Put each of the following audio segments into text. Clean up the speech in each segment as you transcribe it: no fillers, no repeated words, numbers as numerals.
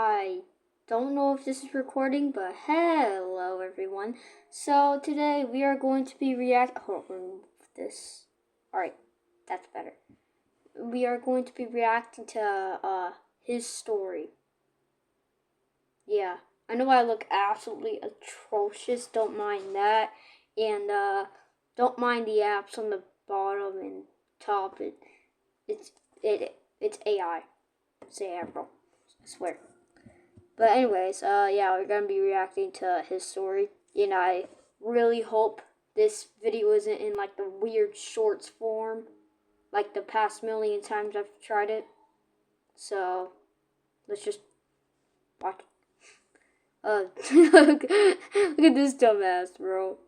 I don't know if this is recording, but hello everyone. So today we are going to be remove this. Alright, that's better. We are going to be reacting to his story. Yeah, I know I look absolutely atrocious, don't mind that. And don't mind the apps on the bottom and top. It's AI. It's AI, bro. I swear. But anyways, yeah, we're gonna be reacting to his story, and I really hope this video isn't in like the weird shorts form, like the past million times I've tried it. So let's just watch. Look at this dumbass, bro.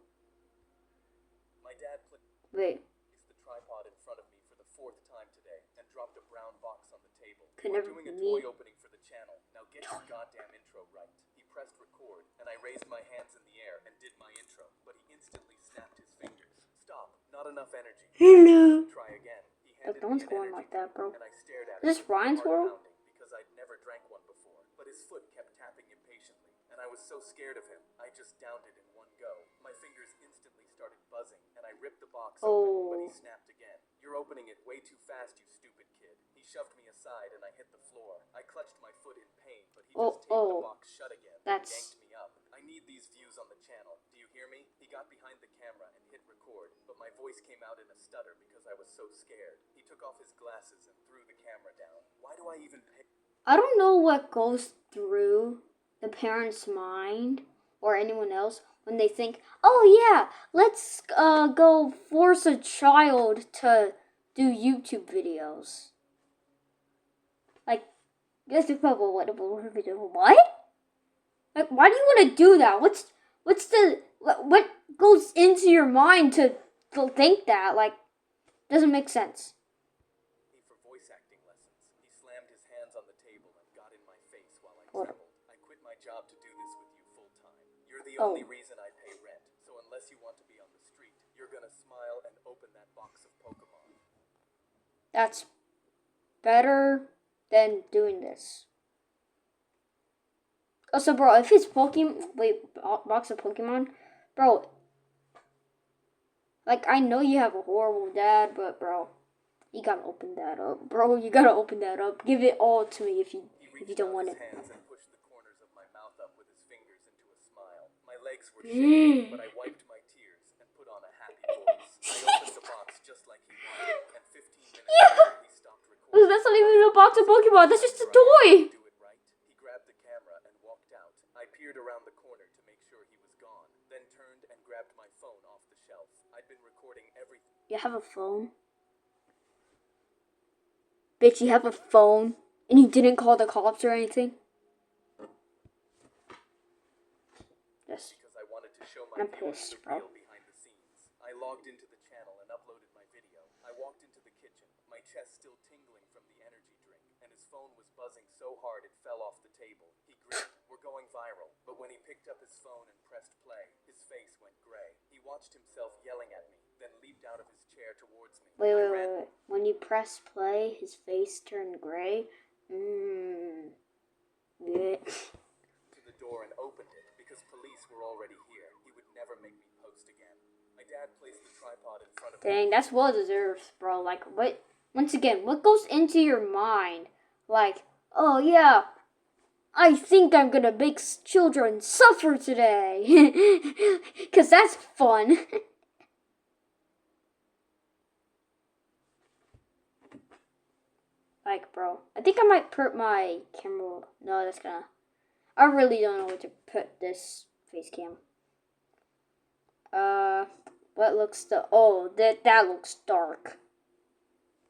My dad Wait. placed the tripod in front of me for the fourth time today and dropped a brown box on the table. Could We're never doing a be toy opening for the channel. Now get your goddamn intro right. He pressed record, and I raised my hands in the air and did my intro, but he instantly snapped his fingers. Stop. Not enough energy. Hello. Try again. He Look, handed no me one's an going energy like that, bro. drink, and I stared at Is this it with my Ryan's heart world? pounding because I'd never drank one before. But his foot kept tapping impatiently, and I was so scared of him, I just downed it in one go. My fingers instantly started buzzing, and I ripped the box open, but he snapped again. You're opening it way too fast, you stupid kid. He shoved me aside, and I hit the floor. I clutched my foot in pain, but he just taped the box shut again and yanked me up. I need these views on the channel. Do you hear me? He got behind the camera and hit record, but my voice came out in a stutter because I was so scared. He took off his glasses and threw the camera down. Why do I even pay? I don't know what goes through the parent's mind or anyone else when they think, oh yeah, let's go force a child to do YouTube videos. Like, what? Like, why do you want to do that? What goes into your mind to think that? Like, doesn't make sense. For voice acting lessons. He slammed his hands on the table and got in my face while I trembled. I quit my job to do this with you full time. You're the only reason I pay rent, so unless you want to be on the street, you're gonna smile and open that box of Pokemon. That's better than doing this. Also, bro, if it's box of Pokemon, bro, like, I know you have a horrible dad, but bro, you gotta open that up, bro. You gotta open that up. Give it all to me if you don't want it. He reached out his hands and pushed the corners of my mouth up with his fingers into a smile. My legs were shaking, but I wiped my tears and put on a happy voice. I opened the box just like he wanted, and 15 minutes later he stopped recording. That's not even a box of Pokemon. That's just a toy. Do it right. He grabbed the camera and walked out. I peered around the corner to make sure he was gone, then turned and grabbed my phone off the shelf. I'd been recording everything. You have a phone? Bitch, you have a phone? And you didn't call the cops or anything? Yes. Because I wanted to show my pissed, bro. Behind the scenes. I logged into the channel and uploaded my video. I walked into the kitchen, my chest still tingling from the energy drink, and his phone was buzzing so hard it fell off the table. He grinned. We're going viral. But when he picked up his phone and pressed play, his face went gray. He watched himself yelling at me, then leaped out of his chair towards me. Wait. When you press play, his face turned gray? Yeah. To the door and opened it because police were already here. He would never make me post again. My dad placed the tripod in front of me. Dang, that's well deserved, bro. Like, what? Once again, what goes into your mind? Like, oh yeah, I think I'm gonna make children suffer today. Because that's fun. Like, bro, I think I might put my camera. No, that's gonna. I really don't know where to put this face cam. What looks the? Oh, that looks dark.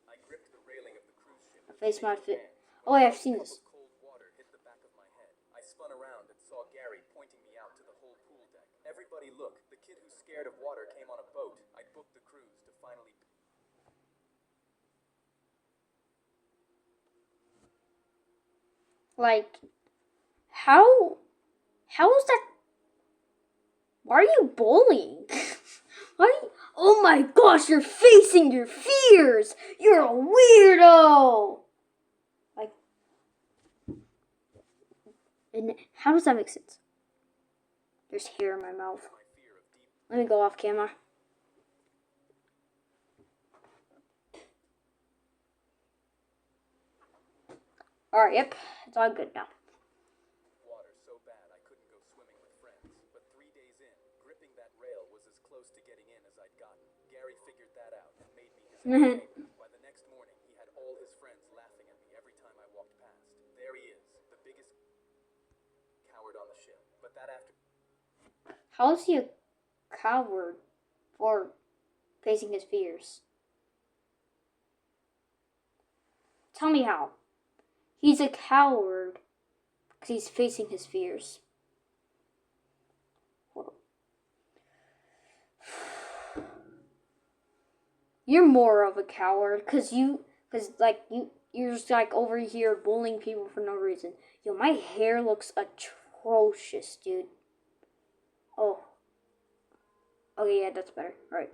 I gripped the railing of the cruise ship. Face my fit. Oh, I've seen this. Cold water hit the back of my head. I spun around and saw Gary pointing me out to the whole pool deck. Everybody look. The kid who's scared of water came on a boat. I booked the cruise to finally. Like, how is that? Why are you bullying? Oh my gosh, you're facing your fears. You're a weirdo. Like, How does that make sense? There's hair in my mouth. My fear of deep Let me go off camera. Alright, yep. It's all good now. water so bad I couldn't go swimming with friends. But 3 days in, gripping that rail was as close to getting in as I'd gotten. Gary figured that out and made me his entertainment. By the next morning, he had all his friends laughing at me every time I walked past. There he is, the biggest coward on the ship. But that after... How is he a coward for facing his fears? Tell me how. He's a coward because he's facing his fears. Hold on. You're more of a coward because you're just like over here bullying people for no reason. Yo, my hair looks atrocious, dude. Oh. Okay, yeah, that's better. All right.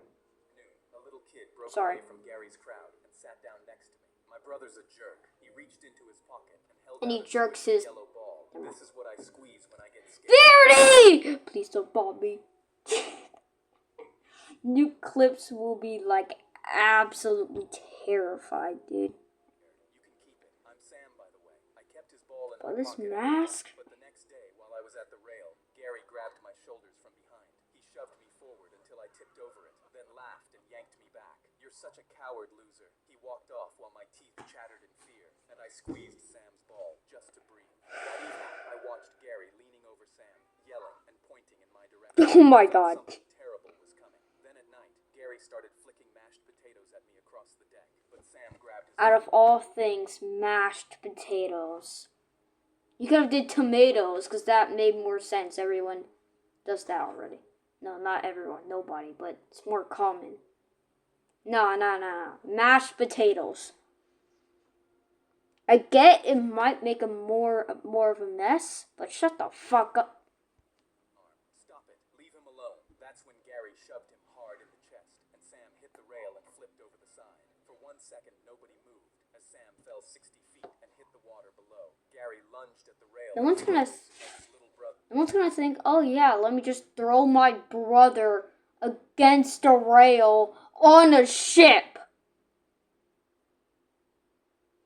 A little kid broke Sorry. away from Gary's crowd and sat down next to me. My brother's a jerk. He reached into his pocket and held And he out a jerks squishy his... yellow ball. This is what I squeeze when I get scared. Verity! Please don't bomb me. New clips will be like absolutely terrified, dude. You can keep it. I'm Sam, by the way. I kept his ball in Oh, my this pocket. mask. But the next day, while I was at the rail, Gary grabbed my shoulders from behind. He shoved me forward until I tipped over it, then laughed and yanked me back. You're such a coward, loser. He walked off while my teeth chattered in fear, and I squeezed Sam's ball just to breathe. That evening, I watched Gary leaning over Sam, yelling and pointing in my direction. Oh my god. Something terrible was coming. Then at night, Gary started flicking mashed potatoes at me across the deck, but Sam grabbed his... Out of all things, mashed potatoes. You could have did tomatoes, because that made more sense. Everyone does that already. No, not everyone. Nobody, but it's more common. No. Mashed potatoes. I get it might make a more of a mess, but shut the fuck up. Stop it. Leave him alone. That's when Gary shoved him hard in the chest, and Sam hit the rail and flipped over the side. For 1 second, nobody moved, as Sam fell 60 feet and hit the water below. Gary lunged at the rail. No one's gonna... His little brother... No one's gonna think, oh yeah, let me just throw my brother against a rail on a ship.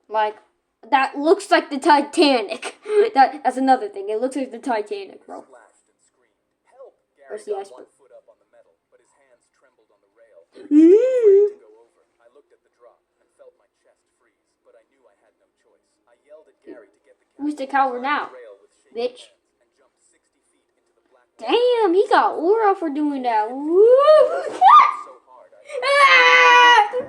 Like, that looks like the Titanic. That's another thing. It looks like the Titanic, bro. Splashed and screamed. Help! Gary Where's the got iceberg? 1 foot up on the metal, but his hands trembled on the rail. Afraid to go over. I looked at the drop and felt my chest freeze, but I knew I had no choice. I yelled at Gary to get the Who's the coward now? rail with shaking Bitch. hands and jumped 60 feet into the black water. Damn, he got aura for doing that. Woo! So hard I Ah! The ship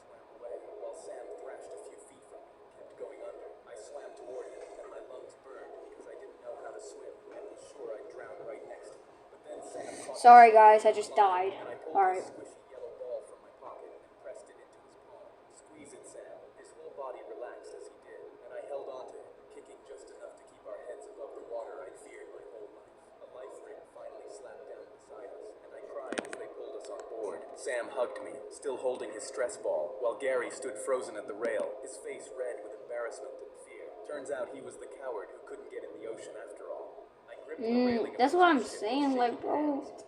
swam away, while Sam thrashed a few feet from me and kept going under. I swam toward him, and my lungs burned because I didn't know how to swim and was sure I'd drown right next to him. But then Sam caught Sorry me guys, I just died. and I pulled Alright. a squishy yellow ball from my pocket and pressed it into his palm. Squeeze it, Sam. His whole body relaxed as he did, and I held on to him, kicking just enough to keep our heads above the water I'd feared my whole life. A life ring finally slapped down beside us, and I cried as they pulled us on board. Sam hugged me, still holding his stress ball, while Gary stood frozen at the rail, his face red with embarrassment and fear. Turns out he was the coward who couldn't get in the ocean after all. I gripped the railing of That's the what I'm ship, saying, like, shaking bro. hands.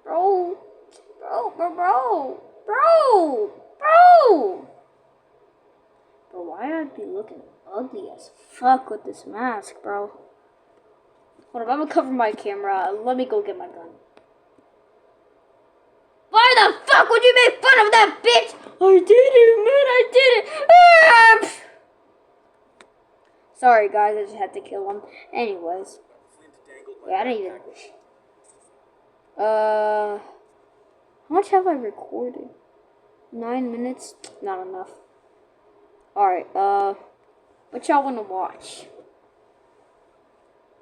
Bro. Bro, why I'd be looking ugly as fuck with this mask, bro? Hold up, I'm gonna cover my camera. Let me go get my gun. Why the fuck would you make fun of that bitch? I did it, man, I did it. Ah! Sorry, guys, I just had to kill him. Anyways. Flint dangled my Wait, I didn't even... backpack. How much have I recorded? 9 minutes? Not enough. Alright, what y'all wanna watch?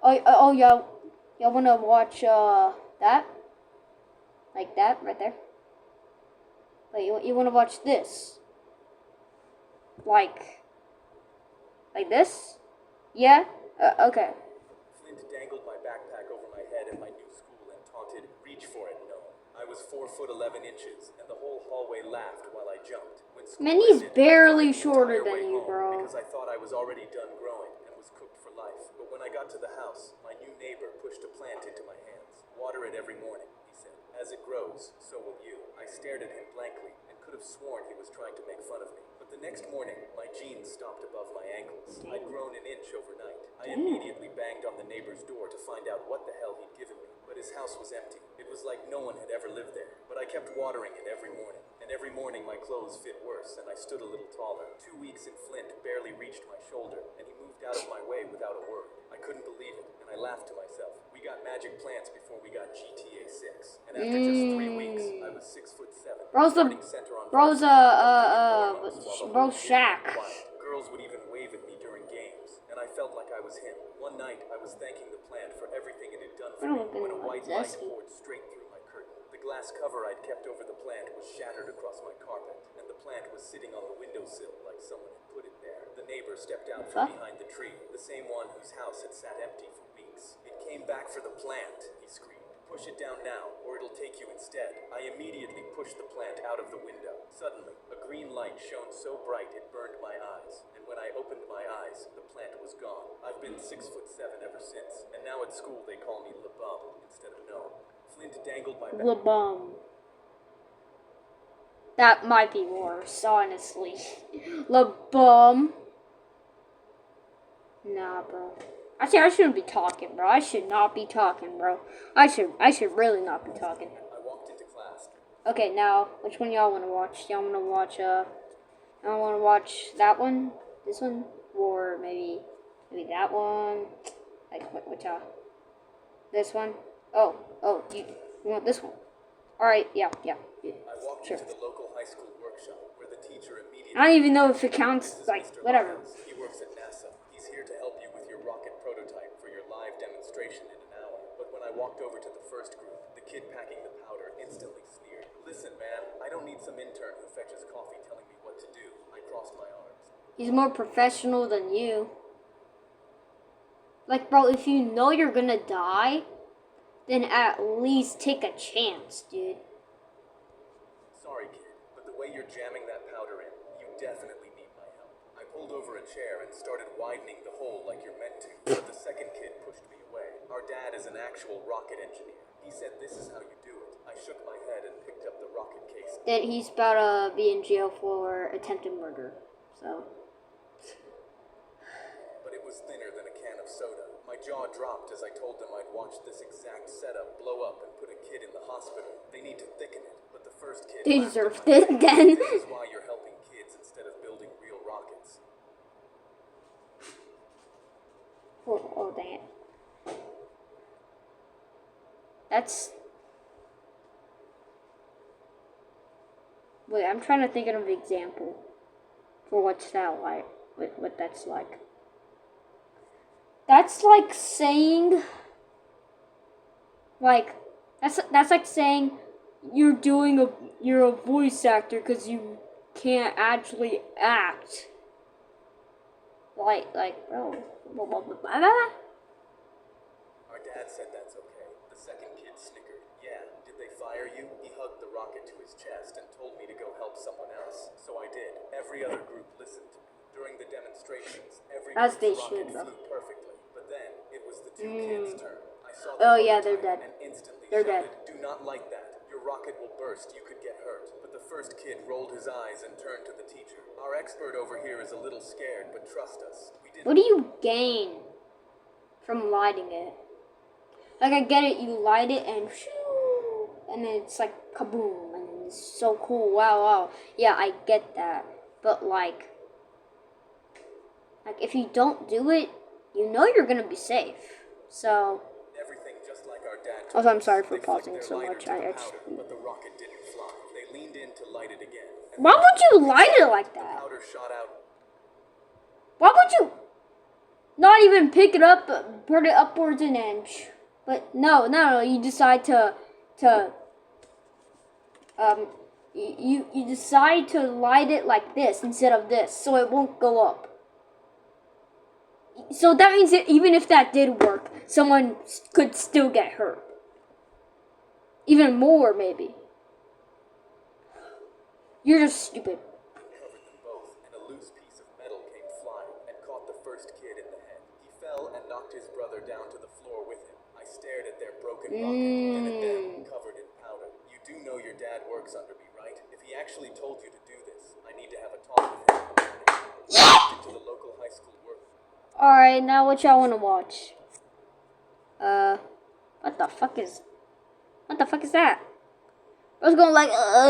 Oh, y'all wanna watch, that? Like that, right there? Wait, you wanna watch this? Like this? Yeah? Okay. Flint dangled my backpack over my head at my new school and taunted, "Reach for it, Gnome." I was 4'11" and the whole hallway laughed while I jumped. When school Man, he's ended, barely I cried the shorter entire than way you, home bro. Because I thought I was already done growing and was cooked for life. But when I got to the house, my new neighbor pushed a plant into my hands. Water it every morning, he said. As it grows, so will you. I stared at him blankly and could have sworn he was trying to make fun of me. But the next morning, my jeans stopped above my ankles. I'd grown an inch overnight. I immediately banged on the neighbor's door to find out what the hell he'd given me. But his house was empty. It was like no one had ever lived there. But I kept watering it every morning. And every morning my clothes fit worse and I stood a little taller. 2 weeks in Flint barely reached my shoulder, and he moved out of my way without a word. I couldn't believe it, and I laughed to myself. We got magic plants before we got GTA 6. And after just 3 weeks, I was 6'7". Bro's Shaq. Girls would even wave at me during games, and I felt like I was him. One night, I was thanking the plant for everything it had done for me when a white light poured straight through my curtain. The glass cover I'd kept over the plant was shattered across my carpet, and the plant was sitting on the windowsill like someone had put it there. The neighbor stepped out from behind the tree, the same one whose house had sat empty for weeks. "It came back for the plant," he screamed. "Push it down now, or it'll take you instead." I immediately pushed the plant out of the window. Suddenly, a green light shone so bright it burned my eyes. And when I opened my eyes, the plant was gone. I've been 6'7" ever since, and now at school they call me Le Bum instead of Gnome. Flint dangled my Le Bum. That might be worse, honestly. Le Bum. Nah, bro. Actually, I shouldn't be talking, bro. I should not be talking, bro. I should really not be talking. I walked into class. Okay, now, which one y'all want to watch? Y'all want to watch, y'all want to watch that one? This one? Or maybe that one? Like, which, this one? Oh, you want this one? Alright, yeah. I walked into the local high school workshop where the teacher immediately... I don't even know if it counts, like, whatever. He works at NASA. He's here to help you with your rocket prototype for your live demonstration in an hour. But when I walked over to the first group, the kid packing the powder instantly sneered. "Listen, man, I don't need some intern who fetches coffee telling me what to do." I crossed my arms. He's more professional than you. Like, bro, if you know you're gonna die, then at least take a chance, dude. "Sorry, kid, but the way you're jamming that powder in, you definitely need my help." I pulled over a chair and started widening the hole like you're meant to, but the second kid pushed me away. Our dad is an actual rocket engineer. He said this is how you do it. I shook my head and picked up the rocket case. Then he's about to be in jail for attempted murder, so... But it was thinner than a can of soda. My jaw dropped as I told them I'd watched this exact setup blow up and put a kid in the hospital. They need to thicken it, but the first kid... They deserved it, then. This is why you're helping kids instead of building real rockets. Oh, dang it. That's... Wait, I'm trying to think of an example for what's that like, what that's like. That's like saying, like, that's like saying you're a voice actor because you can't actually act. Like, bro. Our dad said that's okay. The second kid snickered. "Yeah, did they fire you?" He hugged the rocket to his chest and told me to go help someone else. So I did. Every other group listened to me. During the demonstrations, every As they group's rocket should, though. flew perfectly. But then, it was the two kids' turn. I saw Oh, yeah, they're prototype dead. and instantly They're shouted, dead. "Do not light that. Your rocket will burst. You could get hurt." But the first kid rolled his eyes and turned to the teacher. "Our expert over here is a little scared, but trust us. We didn't..." What do you gain from lighting it? Like, I get it, you light it and shoo, and then it's like kaboom, and it's so cool, wow. Yeah, I get that. But like if you don't do it, you know you're gonna be safe. So, Everything just like our dad also, I'm sorry for They pausing flicked so their much. lighter to I the just, powder, but the rocket didn't fly. They leaned in to light it again. And why would you light it like the that? powder shot out. Why would you not even pick it up, put it upwards an inch? But no, you decide to you decide to light it like this instead of this, so it won't go up. So that means that even if that did work, someone could still get hurt. Even more, maybe. You're just stupid. Covered them both, and a loose piece of metal came flying and caught the first kid in the head. He fell and knocked his brother down to the floor with him. I stared at their broken rocket, then at them, covered in powder. You do know your dad works under me, right? If he actually told you to do this, I need to have a talk with him in the morning. I to the local high school work. Alright, now what y'all wanna watch? What the fuck is that? I was going like, My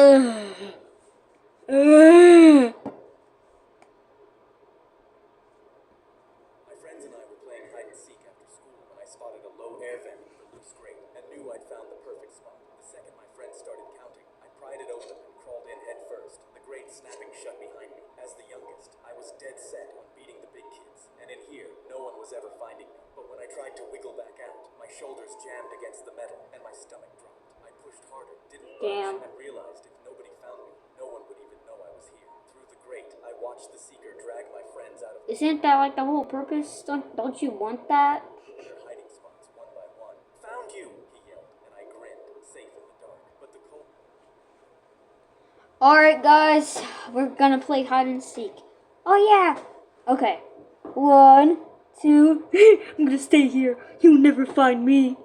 friends and I were playing hide and seek after school when I spotted a low air vent with a loose grate and knew I'd found the perfect spot. The second my friends started counting, I pried it open and crawled in head first, the grate snapping shut behind me. As the youngest, I was dead set on beating the big kids, and in here, no one was ever finding me. But when I tried to wiggle back out, my shoulders jammed against the metal and my stomach dropped. I pushed harder, didn't budge, and realized if nobody found me, no one would even know I was here. Through the grate, I watched the seeker drag my friends out of the Isn't that like the whole purpose? Don't you want that? their hiding spots one by one. Found you, he yelled, and I grinned, safe in the dark. But the cold Alright, guys, we're gonna play hide and seek. Oh, yeah. Okay. 1, 2, I'm gonna stay here. You'll never find me.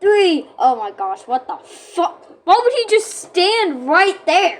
3. Oh my gosh, what the fuck? Why would he just stand right there?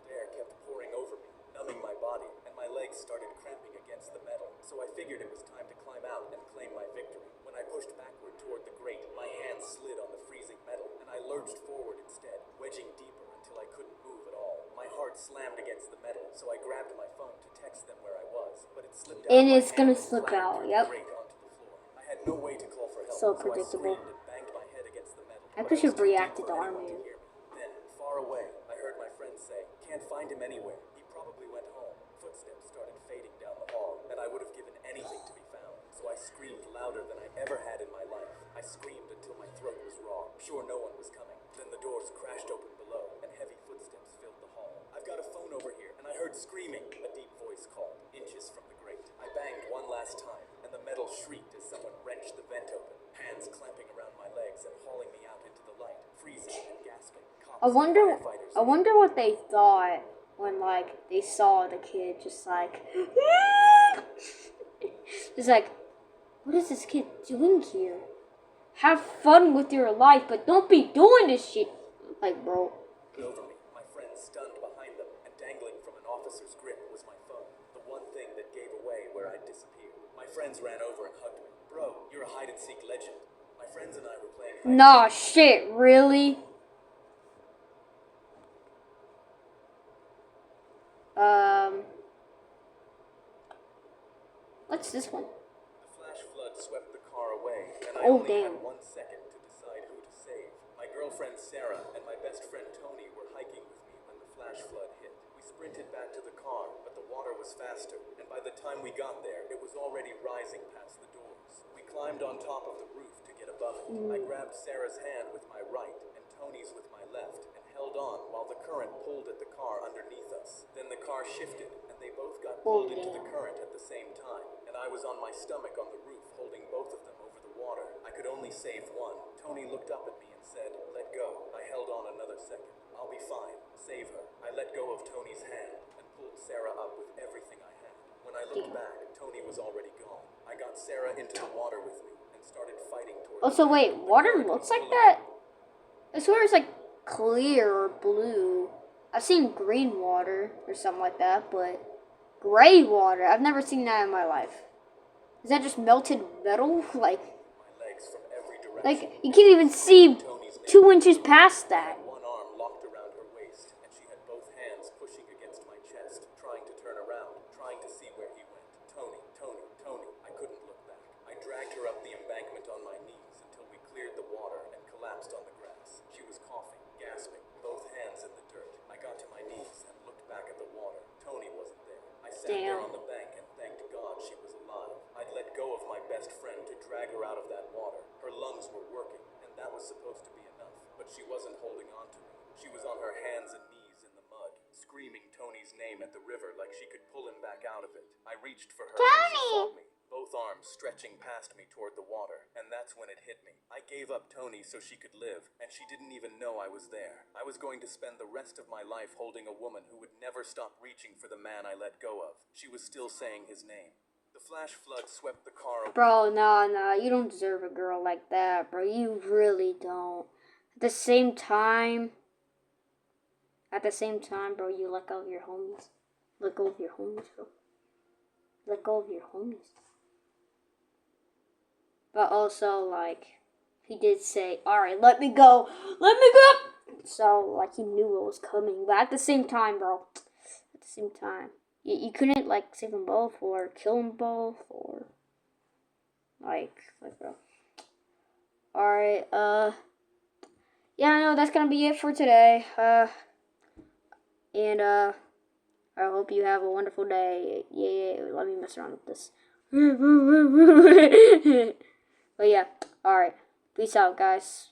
air kept pouring over me, numbing my body, and my legs started cramping against the metal. So I figured it was time to climb out and claim my victory. When I pushed backward toward the grate, my hands slid on the freezing metal, and I lurched forward instead, wedging deeper until I couldn't move at all. My heart slammed against the metal, so I grabbed my phone to text them where I was, but it slipped out. And of my it's gonna hand and slip clattered out, through yep. the grate onto the floor. I had no way to call for help, So I predictable. screamed and banged my head against the metal. I but wish was it too deep reacted for to anyone Army. hear me. Then, far away, I heard my friend say, "Can't find him anywhere. He probably went home." Footsteps started fading down the hall, and I would have given anything to be found. So I screamed louder than I ever had in my life. I screamed until my throat was raw, sure no one was coming. Then the doors crashed open below, and heavy footsteps filled the hall. "I've got a phone over here," and I heard screaming. A deep voice called, inches from the grate. I banged one last time, and the metal shrieked as someone wrenched the vent open, hands clamping around my legs and hauling me out into the light, freezing and gasping. Cops I and firefighters wonder what they thought when like they saw the kid just like it's like, what is this kid doing here? Have fun with your life, but don't be doing this shit. Like, bro. over me, my friend stunned behind them, and dangling from an officer's grip was my phone, the one thing that gave away where I'd disappeared. My friends ran over and hugged me. "Bro, you're a hide-and-seek legend." My friends and I were playing hide and Nah, shit, really? What's this one? The flash flood swept the car away, and I Oh, only damn. had 1 second to decide who to save. My girlfriend Sarah and my best friend Tony were hiking with me when the flash flood hit. We sprinted back to the car, but the water was faster, and by the time we got there, it was already rising past the doors. We climbed on top of the roof to get above it. I grabbed Sarah's hand with my right and Tony's with my left, and held on while the current pulled at the car underneath us. Then the car shifted, and they both got pulled into the current at the same time, and I was on my stomach on the roof holding both of them over the water. I could only save one. Tony looked up at me and said, "Let go." I held on another second. "I'll be fine. Save her." I let go of Tony's hand and pulled Sarah up with everything I had. When I looked back, Tony was already gone. I got Sarah into the water with me and started fighting towards Oh, so wait, water looks like that? I swear it's like clear or blue. I've seen green water or something like that, but gray water, I've never seen that in my life. Is that just melted metal? Like, my legs from every direction. like you can't even see 2 inches past that. One arm locked around her waist, and she had both hands pushing against my chest, trying to turn around, trying to see where he went. Tony, Tony, Tony. I couldn't look back. I dragged her up the embankment on my knees until we cleared the water and collapsed on the grass. She was coughing, gasping, both hands in the dirt. I got to my knees and looked back at the water. Tony wasn't there. I sat there on the bank and thanked God she was alive. I'd let go of my best friend to drag her out of that water. Her lungs were working, and that was supposed to be enough. But she wasn't holding on to me. She was on her hands and knees in the mud, screaming Tony's name at the river like she could pull him back out of it. I reached for her and she saw me. both arms stretching past me toward the water, and that's when it hit me. I gave up Tony so she could live, and she didn't even know I was there. I was going to spend the rest of my life holding a woman who would never stop reaching for the man I let go of. She was still saying his name. The flash flood swept the car over. Bro, nah, you don't deserve a girl like that, bro. You really don't. At the same time, bro, you let go of your homies. Let go of your homies, bro. Let go of your homies. But also, like, he did say, alright, let me go. Let me go. So, like, he knew what was coming. But at the same time, bro, at the same time, you couldn't, like, save them both or kill them both or, like, bro. Alright, yeah, I know that's gonna be it for today. And I hope you have a wonderful day. Yeah, let me mess around with this. But yeah, alright. Peace out, guys.